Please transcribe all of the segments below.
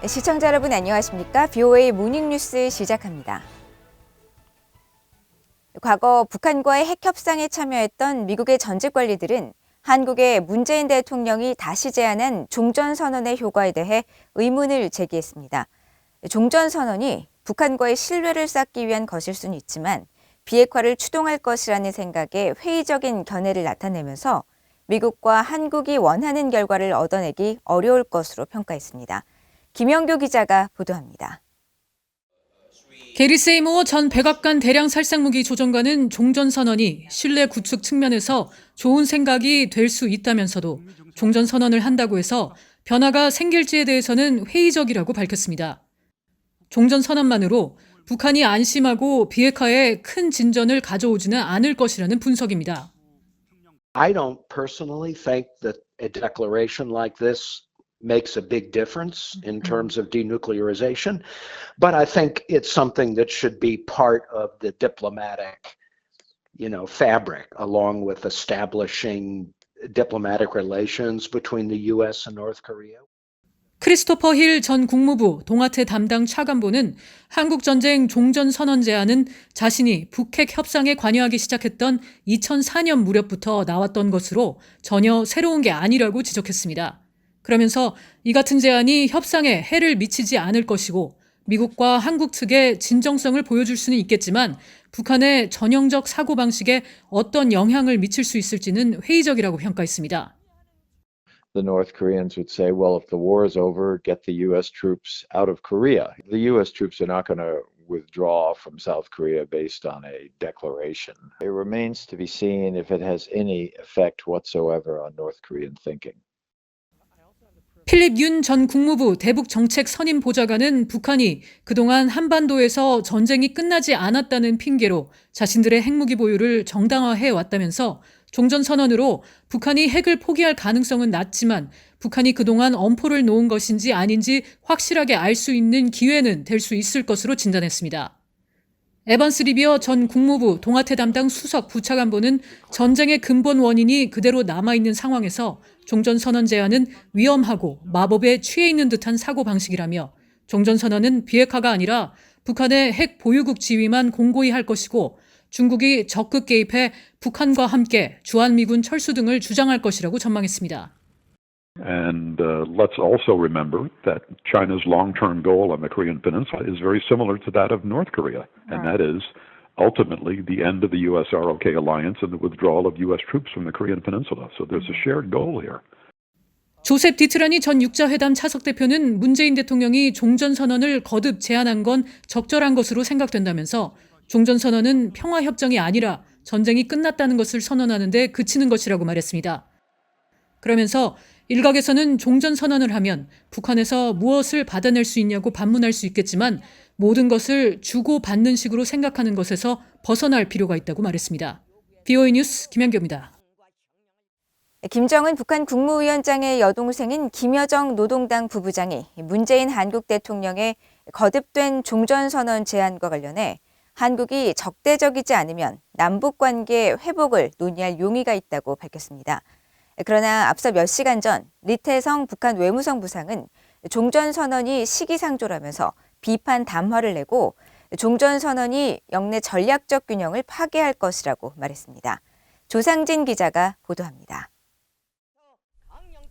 시청자 여러분 안녕하십니까? VOA 모닝뉴스 시작합니다. 과거 북한과의 핵 협상에 참여했던 미국의 전직 관리들은 한국의 문재인 대통령이 다시 제안한 종전선언의 효과에 대해 의문을 제기했습니다. 종전선언이 북한과의 신뢰를 쌓기 위한 것일 수는 있지만 비핵화를 추동할 것이라는 생각에 회의적인 견해를 나타내면서 미국과 한국이 원하는 결과를 얻어내기 어려울 것으로 평가했습니다. 김영교 기자가 보도합니다. 게리 세이모어 전 백악관 대량 살상무기 조정관은 종전선언이 신뢰 구축 측면에서 좋은 생각이 될 수 있다면서도 종전선언을 한다고 해서 변화가 생길지에 대해서는 회의적이라고 밝혔습니다. 종전선언만으로 북한이 안심하고 비핵화에 큰 진전을 가져오지는 않을 것이라는 분석입니다. I don't personally think that a declaration like this makes a big difference in terms of denuclearization, but I think it's something that should be part of the diplomatic, fabric, along with establishing diplomatic relations between the U.S. and North Korea. 크리스토퍼 힐 전 국무부 동아태 담당 차관보는 한국전쟁 종전선언 제안은 자신이 북핵 협상에 관여하기 시작했던 2004년 무렵부터 나왔던 것으로 전혀 새로운 게 아니라고 지적했습니다. 그러면서 이 같은 제안이 협상에 해를 미치지 않을 것이고 미국과 한국 측의 진정성을 보여줄 수는 있겠지만 북한의 전형적 사고방식에 어떤 영향을 미칠 수 있을지는 회의적이라고 평가했습니다. The North Koreans would say, well, if the war is over, get the U.S. troops out of Korea. The U.S. troops are not going to withdraw from South Korea based on a declaration. It remains to be seen if it has any effect whatsoever on North Korean thinking. 필립 윤 전 국무부 대북정책 선임 보좌관은 북한이 그동안 한반도에서 전쟁이 끝나지 않았다는 핑계로 자신들의 핵무기 보유를 정당화해 왔다면서 종전선언으로 북한이 핵을 포기할 가능성은 낮지만 북한이 그동안 엄포를 놓은 것인지 아닌지 확실하게 알 수 있는 기회는 될 수 있을 것으로 진단했습니다. 에반스 리비어 전 국무부 동아태 담당 수석 부차관보는 전쟁의 근본 원인이 그대로 남아있는 상황에서 종전선언 제안은 위험하고 마법에 취해 있는 듯한 사고방식이라며 종전선언은 비핵화가 아니라 북한의 핵 보유국 지위만 공고히 할 것이고 중국이 적극 개입해 북한과 함께 주한미군 철수 등을 주장할 것이라고 전망했습니다. And let's also remember that China's long-term goal on the Korean Peninsula is very similar to that of North Korea, and that is ultimately the end of the U.S.-ROK alliance and the withdrawal of U.S. troops from the Korean Peninsula. So there's a shared goal here. 조셉 디트라니 전 육자회담 차석 대표는 문재인 대통령이 종전선언을 거듭 제안한 건 적절한 것으로 생각된다면서 종전선언은 평화협정이 아니라 전쟁이 끝났다는 것을 선언하는 데 그치는 것이라고 말했습니다. 그러면서 일각에서는 종전선언을 하면 북한에서 무엇을 받아낼 수 있냐고 반문할 수 있겠지만 모든 것을 주고받는 식으로 생각하는 것에서 벗어날 필요가 있다고 말했습니다. VOA 뉴스 김현교입니다. 김정은 북한 국무위원장의 여동생인 김여정 노동당 부부장이 문재인 한국 대통령의 거듭된 종전선언 제안과 관련해 한국이 적대적이지 않으면 남북관계 회복을 논의할 용의가 있다고 밝혔습니다. 그러나 앞서 몇 시간 전 리태성 북한 외무성 부상은 종전선언이 시기상조라면서 비판 담화를 내고 종전선언이 영내 전략적 균형을 파괴할 것이라고 말했습니다. 조상진 기자가 보도합니다.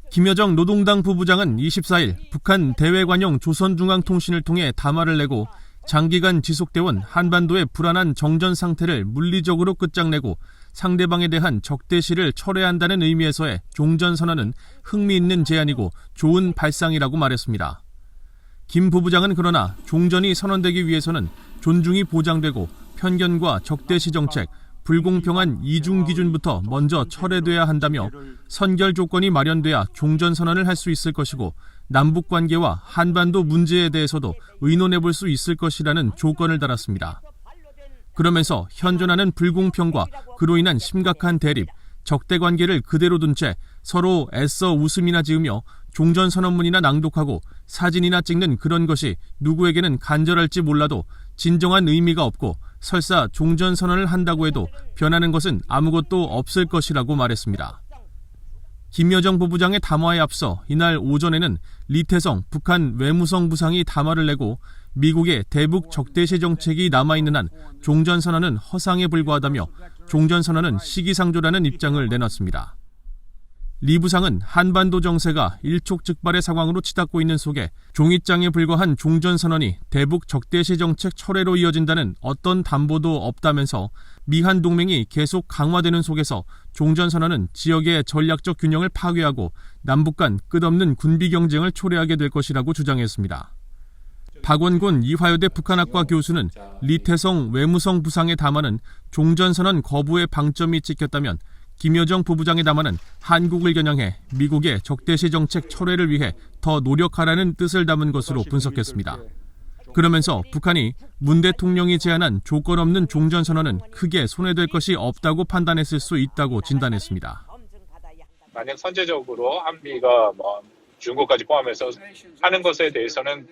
김여정 노동당 부부장은 24일 북한 대외관용 조선중앙통신을 통해 담화를 내고 장기간 지속돼온 한반도의 불안한 정전 상태를 물리적으로 끝장내고 상대방에 대한 적대시를 철회한다는 의미에서의 종전선언은 흥미있는 제안이고 좋은 발상이라고 말했습니다. 김 부부장은 그러나 종전이 선언되기 위해서는 존중이 보장되고 편견과 적대시 정책, 불공평한 이중 기준부터 먼저 철회돼야 한다며 선결 조건이 마련돼야 종전선언을 할 수 있을 것이고 남북관계와 한반도 문제에 대해서도 의논해볼 수 있을 것이라는 조건을 달았습니다. 그러면서 현존하는 불공평과 그로 인한 심각한 대립, 적대관계를 그대로 둔 채 서로 애써 웃음이나 지으며 종전선언문이나 낭독하고 사진이나 찍는 그런 것이 누구에게는 간절할지 몰라도 진정한 의미가 없고 설사 종전선언을 한다고 해도 변하는 것은 아무것도 없을 것이라고 말했습니다. 김여정 부부장의 담화에 앞서 이날 오전에는 리태성 북한 외무성 부상이 담화를 내고 미국의 대북 적대시 정책이 남아있는 한 종전선언은 허상에 불과하다며 종전선언은 시기상조라는 입장을 내놨습니다. 리 부상은 한반도 정세가 일촉즉발의 상황으로 치닫고 있는 속에 종이장에 불과한 종전선언이 대북 적대시 정책 철회로 이어진다는 어떤 담보도 없다면서 미한 동맹이 계속 강화되는 속에서 종전선언은 지역의 전략적 균형을 파괴하고 남북 간 끝없는 군비 경쟁을 초래하게 될 것이라고 주장했습니다. 박원곤 이화여대 북한학과 교수는 리태성 외무성 부상의 담화는 종전선언 거부의 방점이 찍혔다면 김여정 부부장의 담화는 한국을 겨냥해 미국의 적대시 정책 철회를 위해 더 노력하라는 뜻을 담은 것으로 분석했습니다. 그러면서 북한이 문 대통령이 제안한 조건 없는 종전선언은 크게 손해될 것이 없다고 판단했을 수 있다고 진단했습니다. 만약 선제적으로 한미가 중국까지 포함해서 하는 것에 대해서는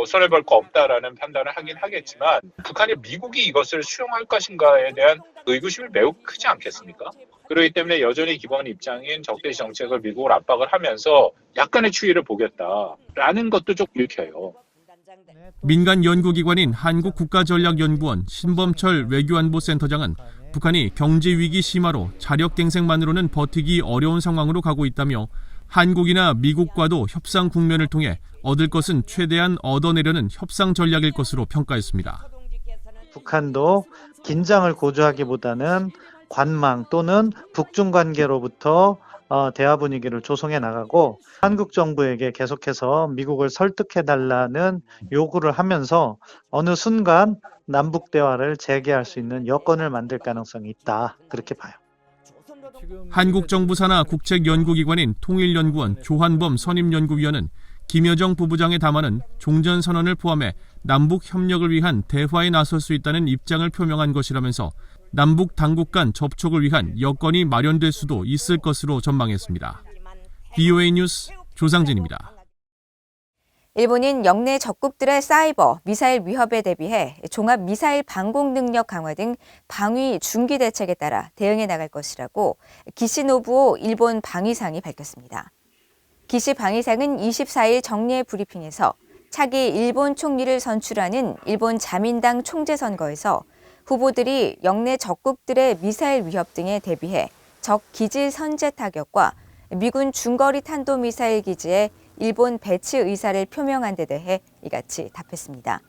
손해볼 거 없다라는 판단을 하긴 하겠지만 북한이 미국이 이것을 수용할 것인가에 대한 의구심이 매우 크지 않겠습니까? 그렇기 때문에 여전히 기본 입장인 적대시 정책을 미국을 압박을 하면서 약간의 추이를 보겠다라는 것도 좀 읽혀요. 민간 연구기관인 한국국가전략연구원 신범철 외교안보센터장은 북한이 경제위기 심화로 자력갱생만으로는 버티기 어려운 상황으로 가고 있다며 한국이나 미국과도 협상 국면을 통해 얻을 것은 최대한 얻어내려는 협상 전략일 것으로 평가했습니다. 북한도 긴장을 고조하기보다는 관망 또는 북중 관계로부터 대화 분위기를 조성해 나가고 한국 정부에게 계속해서 미국을 설득해달라는 요구를 하면서 어느 순간 남북 대화를 재개할 수 있는 여건을 만들 가능성이 있다. 그렇게 봐요. 한국 정부 산하 국책연구기관인 통일연구원 조한범 선임연구위원은 김여정 부부장의 담화는 종전선언을 포함해 남북 협력을 위한 대화에 나설 수 있다는 입장을 표명한 것이라면서 남북 당국 간 접촉을 위한 여건이 마련될 수도 있을 것으로 전망했습니다. VOA 뉴스 조상진입니다. 일본은 영내 적국들의 사이버, 미사일 위협에 대비해 종합 미사일 방공 능력 강화 등 방위 중기 대책에 따라 대응해 나갈 것이라고 기시 노부오 일본 방위상이 밝혔습니다. 기시 방위상은 24일 정례 브리핑에서 차기 일본 총리를 선출하는 일본 자민당 총재 선거에서 후보들이 영내 적국들의 미사일 위협 등에 대비해 적 기지 선제 타격과 미군 중거리 탄도미사일 기지에 일본 배치 의사를 표명한 데 대해 이같이 답했습니다.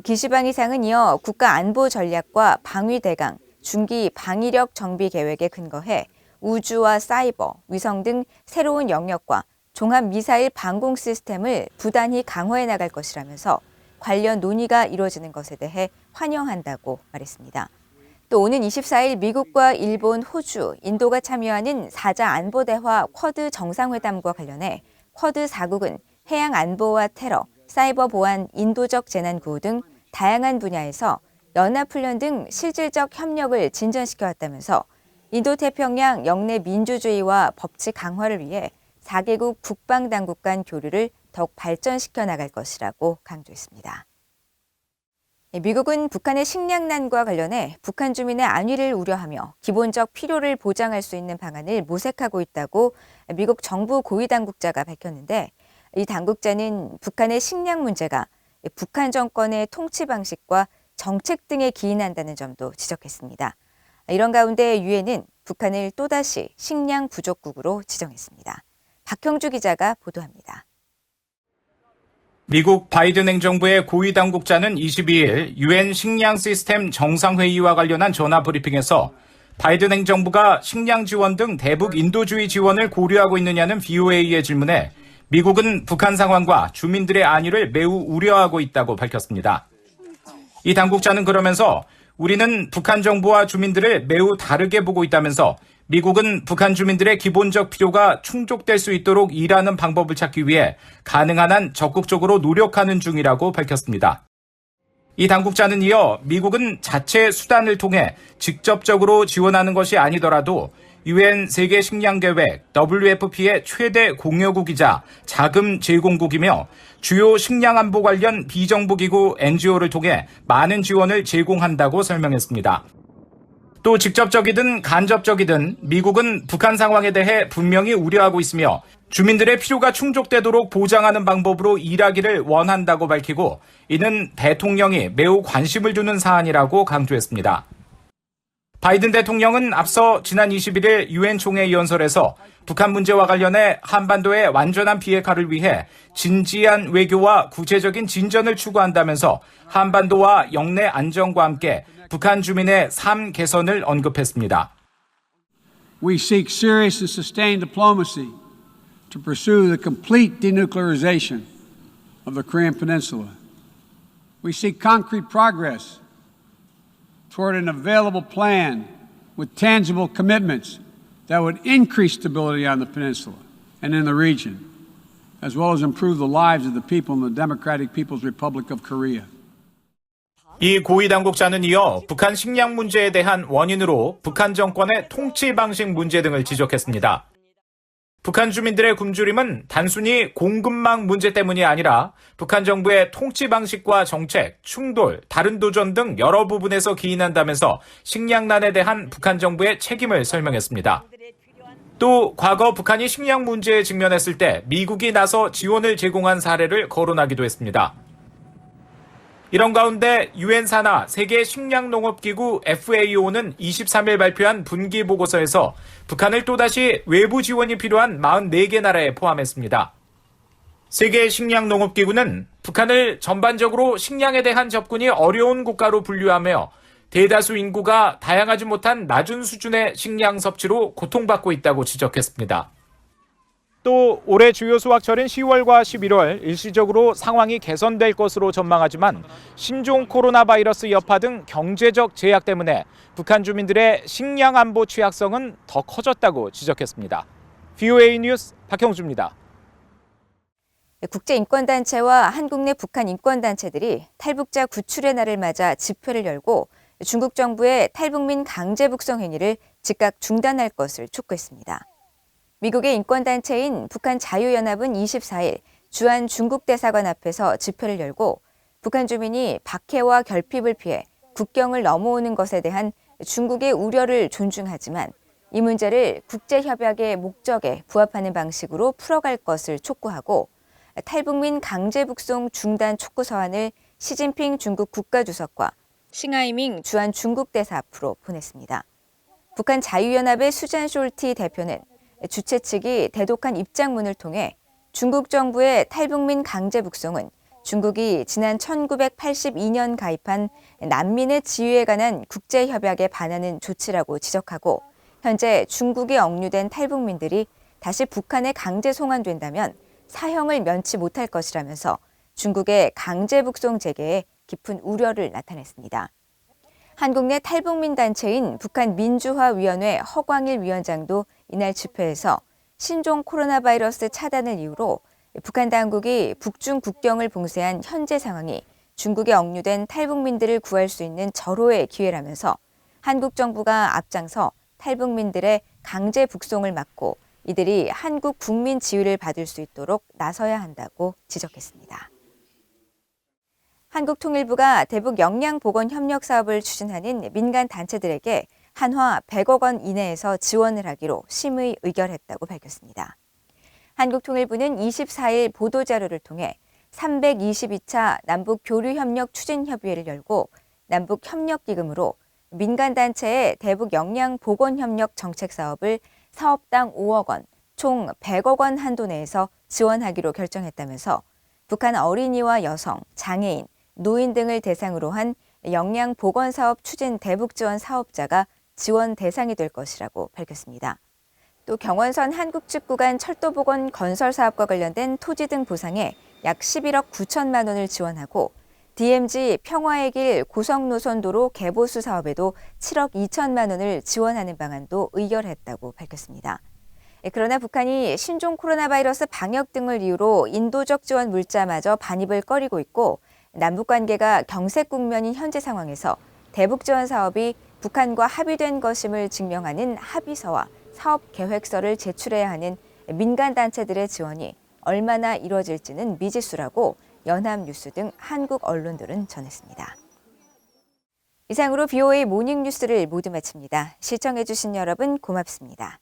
기시 방위상은 이어 국가 안보 전략과 방위 대강, 중기 방위력 정비 계획에 근거해 우주와 사이버, 위성 등 새로운 영역과 종합 미사일 방공 시스템을 부단히 강화해 나갈 것이라면서 관련 논의가 이루어지는 것에 대해 환영한다고 말했습니다. 또 오는 24일 미국과 일본, 호주, 인도가 참여하는 4자 안보대화 쿼드 정상회담과 관련해 쿼드 4국은 해양 안보와 테러, 사이버 보안, 인도적 재난 구호 등 다양한 분야에서 연합훈련 등 실질적 협력을 진전시켜왔다면서 인도태평양 영내 민주주의와 법치 강화를 위해 4개국 국방당국 간 교류를 더욱 발전시켜 나갈 것이라고 강조했습니다. 미국은 북한의 식량난과 관련해 북한 주민의 안위를 우려하며 기본적 필요를 보장할 수 있는 방안을 모색하고 있다고 미국 정부 고위 당국자가 밝혔는데 이 당국자는 북한의 식량 문제가 북한 정권의 통치 방식과 정책 등에 기인한다는 점도 지적했습니다. 이런 가운데 유엔은 북한을 또다시 식량 부족국으로 지정했습니다. 박형주 기자가 보도합니다. 미국 바이든 행정부의 고위 당국자는 22일 유엔 식량 시스템 정상회의와 관련한 전화 브리핑에서 바이든 행정부가 식량 지원 등 대북 인도주의 지원을 고려하고 있느냐는 VOA의 질문에 미국은 북한 상황과 주민들의 안위를 매우 우려하고 있다고 밝혔습니다. 이 당국자는 그러면서 우리는 북한 정부와 주민들을 매우 다르게 보고 있다면서 미국은 북한 주민들의 기본적 필요가 충족될 수 있도록 일하는 방법을 찾기 위해 가능한 한 적극적으로 노력하는 중이라고 밝혔습니다. 이 당국자는 이어 미국은 자체 수단을 통해 직접적으로 지원하는 것이 아니더라도 유엔 세계 식량 계획 WFP의 최대 공여국이자 자금 제공국이며 주요 식량 안보 관련 비정부 기구 NGO를 통해 많은 지원을 제공한다고 설명했습니다. 또 직접적이든 간접적이든 미국은 북한 상황에 대해 분명히 우려하고 있으며 주민들의 필요가 충족되도록 보장하는 방법으로 일하기를 원한다고 밝히고 이는 대통령이 매우 관심을 두는 사안이라고 강조했습니다. 바이든 대통령은 앞서 지난 21일 유엔 총회 연설에서 북한 문제와 관련해 한반도의 완전한 비핵화를 위해 진지한 외교와 구체적인 진전을 추구한다면서 한반도와 영내 안정과 함께 북한 주민의 삶 개선을 언급했습니다. We seek serious and sustained diplomacy to pursue the complete denuclearization of the Korean Peninsula. We seek concrete progress toward an available plan with tangible commitments that would increase stability on the peninsula and in the region, as well as improve the lives of the people in the Democratic People's Republic of Korea. 이 고위 당국자는 이어 북한 식량 문제에 대한 원인으로 북한 정권의 통치 방식 문제 등을 지적했습니다. 북한 주민들의 굶주림은 단순히 공급망 문제 때문이 아니라 북한 정부의 통치 방식과 정책, 충돌, 다른 도전 등 여러 부분에서 기인한다면서 식량난에 대한 북한 정부의 책임을 설명했습니다. 또 과거 북한이 식량 문제에 직면했을 때 미국이 나서 지원을 제공한 사례를 거론하기도 했습니다. 이런 가운데 유엔 산하 세계 식량농업기구 FAO는 23일 발표한 분기 보고서에서 북한을 또다시 외부 지원이 필요한 44개 나라에 포함했습니다. 세계 식량농업기구는 북한을 전반적으로 식량에 대한 접근이 어려운 국가로 분류하며 대다수 인구가 다양하지 못한 낮은 수준의 식량 섭취로 고통받고 있다고 지적했습니다. 또 올해 주요 수확철인 10월과 11월 일시적으로 상황이 개선될 것으로 전망하지만 신종 코로나 바이러스 여파 등 경제적 제약 때문에 북한 주민들의 식량 안보 취약성은 더 커졌다고 지적했습니다. VOA 뉴스 박형주입니다. 국제인권단체와 한국 내 북한 인권단체들이 탈북자 구출의 날을 맞아 집회를 열고 중국 정부의 탈북민 강제 북송 행위를 즉각 중단할 것을 촉구했습니다. 미국의 인권단체인 북한 자유연합은 24일 주한 중국 대사관 앞에서 집회를 열고 북한 주민이 박해와 결핍을 피해 국경을 넘어오는 것에 대한 중국의 우려를 존중하지만 이 문제를 국제협약의 목적에 부합하는 방식으로 풀어갈 것을 촉구하고 탈북민 강제 북송 중단 촉구 서한을 시진핑 중국 국가주석과 싱하이밍 주한 중국 대사 앞으로 보냈습니다. 북한 자유연합의 수잔 숄티 대표는 주최 측이 대독한 입장문을 통해 중국 정부의 탈북민 강제 북송은 중국이 지난 1982년 가입한 난민의 지위에 관한 국제협약에 반하는 조치라고 지적하고 현재 중국에 억류된 탈북민들이 다시 북한에 강제 송환된다면 사형을 면치 못할 것이라면서 중국의 강제 북송 재개에 깊은 우려를 나타냈습니다. 한국 내 탈북민 단체인 북한민주화위원회 허광일 위원장도 이날 집회에서 신종 코로나 바이러스 차단을 이유로 북한 당국이 북중 국경을 봉쇄한 현재 상황이 중국에 억류된 탈북민들을 구할 수 있는 절호의 기회라면서 한국 정부가 앞장서 탈북민들의 강제 북송을 막고 이들이 한국 국민 지위를 받을 수 있도록 나서야 한다고 지적했습니다. 한국통일부가 대북 역량보건협력 사업을 추진하는 민간 단체들에게 한화 100억 원 이내에서 지원을 하기로 심의 의결했다고 밝혔습니다. 한국통일부는 24일 보도자료를 통해 322차 남북교류협력 추진협의회를 열고 남북협력기금으로 민간단체의 대북 역량보건협력 정책사업을 사업당 5억 원, 총 100억 원 한도 내에서 지원하기로 결정했다면서 북한 어린이와 여성, 장애인, 노인 등을 대상으로 한 역량보건사업 추진 대북지원 사업자가 지원 대상이 될 것이라고 밝혔습니다. 또 경원선 한국측 구간 철도복원 건설 사업과 관련된 토지 등 보상에 약 11억 9천만 원을 지원하고 DMZ 평화의 길 고성노선도로 개보수 사업에도 7억 2천만 원을 지원하는 방안도 의결했다고 밝혔습니다. 그러나 북한이 신종 코로나 바이러스 방역 등을 이유로 인도적 지원 물자마저 반입을 꺼리고 있고 남북 관계가 경색 국면인 현재 상황에서 대북 지원 사업이 북한과 합의된 것임을 증명하는 합의서와 사업 계획서를 제출해야 하는 민간 단체들의 지원이 얼마나 이루어질지는 미지수라고 연합뉴스 등 한국 언론들은 전했습니다. 이상으로 BOA 모닝뉴스를 모두 마칩니다. 시청해주신 여러분 고맙습니다.